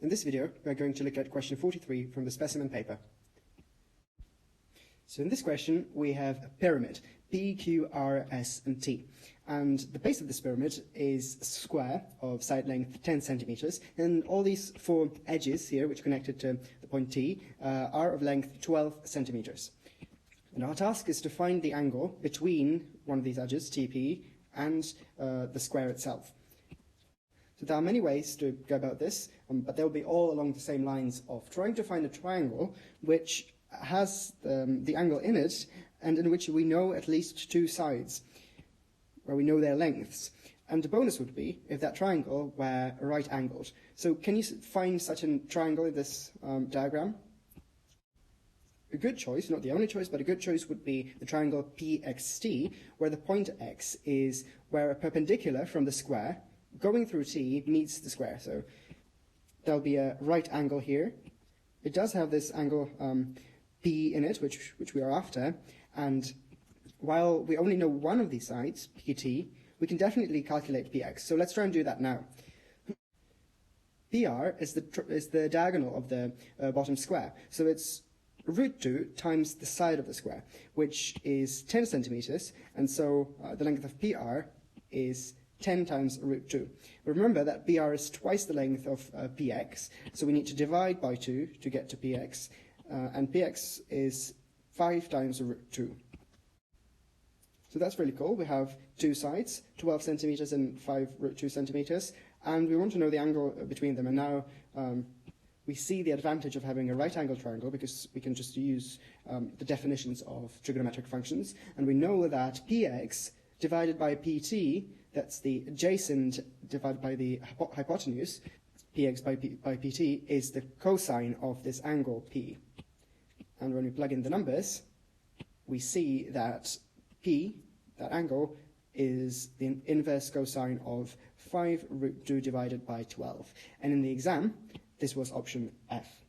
In this video, we are going to look at question 43 from the specimen paper. So in this question, we have a pyramid, P, Q, R, S, and T. And the base of this pyramid is a square of side length 10 centimeters, and all these four edges here, which are connected to the point T, are of length 12 centimeters. And our task is to find the angle between one of these edges, TP, and the square itself. So there are many ways to go about this, but they'll be all along the same lines of trying to find a triangle which has the angle in it and in which we know at least two sides, where we know their lengths. And the bonus would be if that triangle were right-angled. So can you find such a triangle in this diagram? A good choice, not the only choice, but a good choice would be the triangle PXT, where the point X is where a perpendicular from the square going through T meets the square. So there'll be a right angle here. It does have this angle P in it, which we are after, and while we only know one of these sides, PT, we can definitely calculate PX. So let's try and do that now. PR is the diagonal of the bottom square. So it's root 2 times the side of the square, which is 10 centimeters, and so the length of PR is 10 times root 2. Remember that PR is twice the length of PX, so we need to divide by 2 to get to PX, and PX is 5 times root 2. So that's really cool. We have two sides, 12 centimeters and 5 root 2 centimeters, and we want to know the angle between them. And now we see the advantage of having a right-angled triangle because we can just use the definitions of trigonometric functions, and we know that PX divided by PT, that's the adjacent divided by the hypotenuse, PX by PT, is the cosine of this angle P. And when we plug in the numbers, we see that P, that angle, is the inverse cosine of 5 root 2 divided by 12. And in the exam, this was option F.